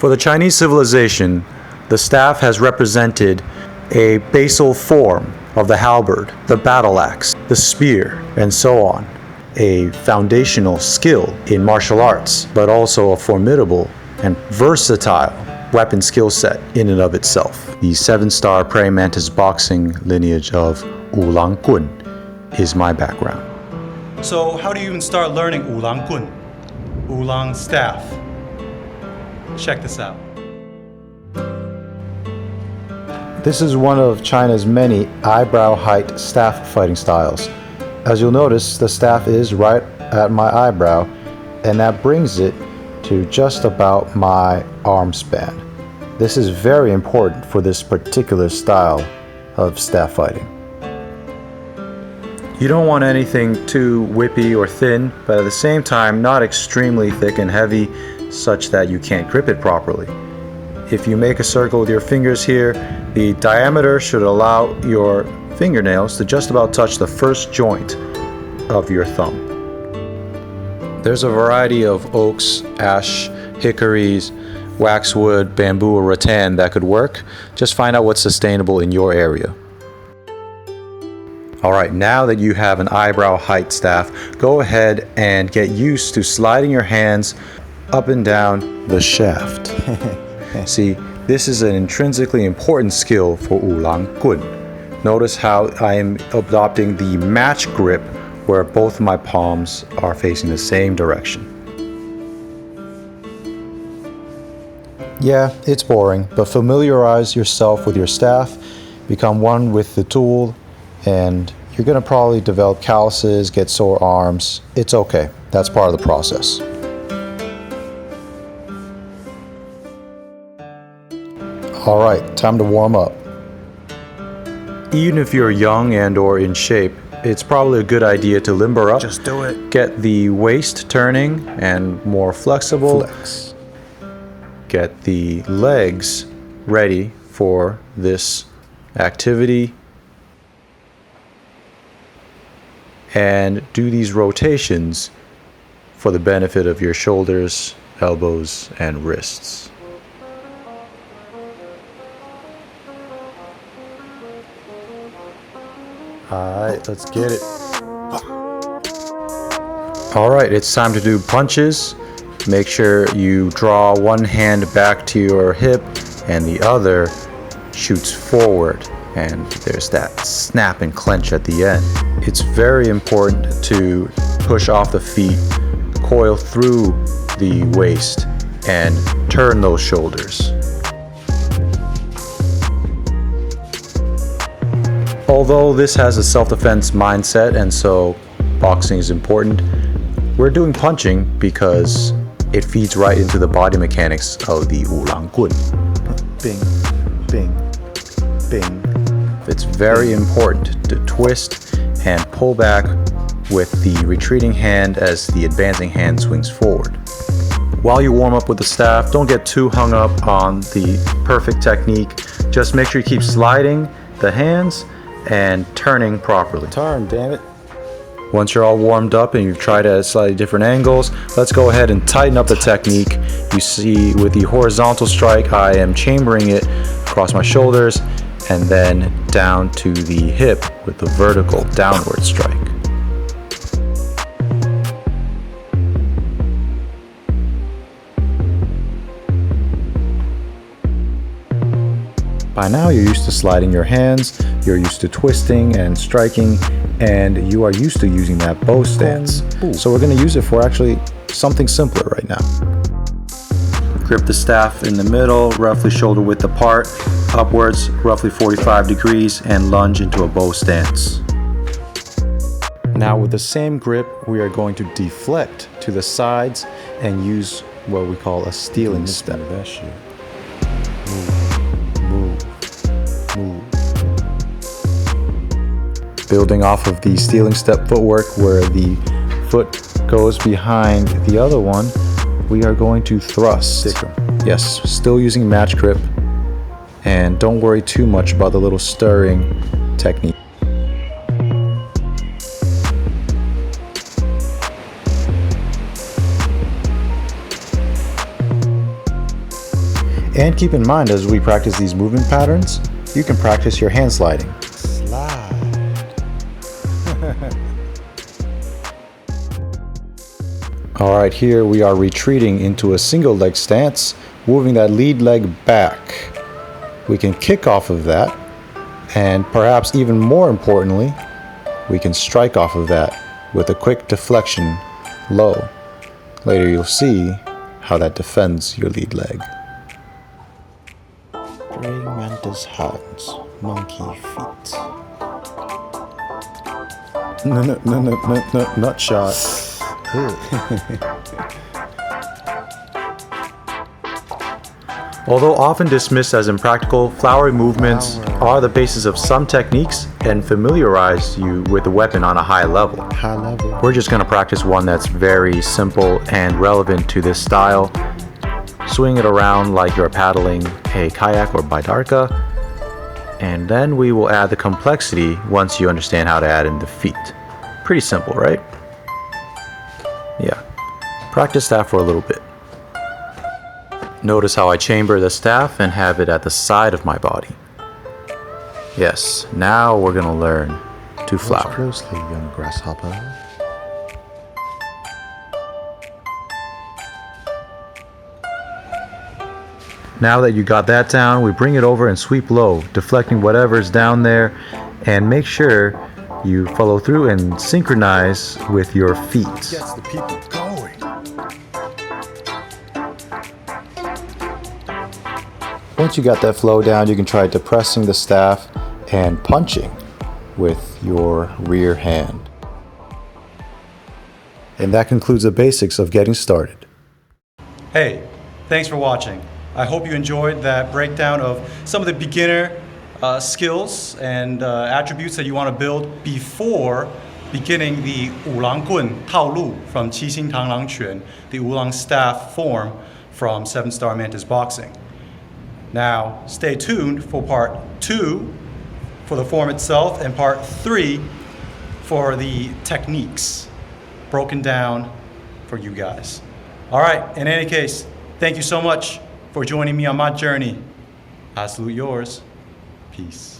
For the Chinese civilization, the staff has represented a basal form of the halberd, the battle axe, the spear, and so on. A foundational skill in martial arts, but also a formidable and versatile weapon skill set in and of itself. The Sevenstar Praying Mantis boxing lineage of WǔLáng Gùn is my background. So how do you even start learning WÚLáng Gùn, Wǔ Láng Staff? Check this out. This is one of China's many eyebrow height staff fighting styles. As you'll notice, the staff is right at my eyebrow, and that brings it to just about my arm span. This is very important for this particular style of staff fighting. You don't want anything too whippy or thin, but at the same time not extremely thick and heavy such that you can't grip it properly. If you make a circle with your fingers here, the diameter should allow your fingernails to just about touch the first joint of your thumb. There's a variety of oaks, ash, hickories, waxwood, bamboo, or rattan that could work. Just find out what's sustainable in your area. Alright, now that you have an eyebrow height staff, go ahead and get used to sliding your hands up and down the shaft. See, this is an intrinsically important skill for WÚLáng Gùn. Notice how I am adopting the match grip where both of my palms are facing the same direction. Yeah, it's boring, but familiarize yourself with your staff, become one with the tool, and you're going to probably develop calluses, get sore arms. It's okay. That's part of the process. Alright, time to warm up. Even if you're young and or in shape, it's probably a good idea to limber up. Just do it. Get the waist turning and more flexible. Flex. Get the legs ready for this activity. And do these rotations for the benefit of your shoulders, elbows, and wrists. Alright, let's get it. Alright, it's time to do punches. Make sure you draw one hand back to your hip and the other shoots forward. And there's that snap and clench at the end. It's very important to push off the feet, coil through the waist, and turn those shoulders. Although this has a self-defense mindset and so boxing is important, we're doing punching because it feeds right into the body mechanics of the WÚLáng Gùn. Bing, bing, bing. It's very important to twist and pull back with the retreating hand as the advancing hand swings forward. While you warm up with the staff, don't get too hung up on the perfect technique. Just make sure you keep sliding the hands and turning properly. Turn, damn it. Once you're all warmed up and you've tried at slightly different angles, let's go ahead and tighten up the technique. You see with the horizontal strike, I am chambering it across my shoulders and then down to the hip with the vertical downward strike. By now you're used to sliding your hands, you're used to twisting and striking, and you are used to using that bow stance. So we're going to use it for actually something simpler right now. Grip the staff in the middle, roughly shoulder width apart, upwards roughly 45 degrees, and lunge into a bow stance. Now with the same grip, we are going to deflect to the sides and use what we call a stealing step. Move. Building off of the stealing step footwork where the foot goes behind the other one, we are going to thrust. Yes, still using match grip, and don't worry too much about the little stirring technique. And keep in mind, as we practice these movement patterns, you can practice your hand sliding. Slide. Alright, here we are retreating into a single leg stance, moving that lead leg back. We can kick off of that, and perhaps even more importantly, we can strike off of that with a quick deflection low. Later you'll see how that defends your lead leg. Praying mantis hands, monkey feet. No, nut shot. Although often dismissed as impractical, flowery movements are the basis of some techniques and familiarize you with the weapon on a high level. We're just going to practice one that's very simple and relevant to this style. Swing it around like you're paddling a kayak or baidarka, and then we will add the complexity once you understand how to add in the feet. Pretty simple, right? Yeah. Practice that for a little bit. Notice how I chamber the staff and have it at the side of my body. Yes, now we're going to learn to flower. Watch closely, young grasshopper. Now that you got that down, we bring it over and sweep low, deflecting whatever's down there, and make sure you follow through and synchronize with your feet. Gets the people going. Once you got that flow down, you can try depressing the staff and punching with your rear hand. And that concludes the basics of getting started. Hey, thanks for watching. I hope you enjoyed that breakdown of some of the beginner skills and attributes that you want to build before beginning the Wǔ Láng Gùn 套路 from 七星螳螂拳, the Wǔ Láng Staff form from Sevenstar Mantis boxing. Now, stay tuned for part 2 for the form itself and part 3 for the techniques broken down for you guys. All right, in any case, thank you so much for joining me on my journey. I salute yours. Peace.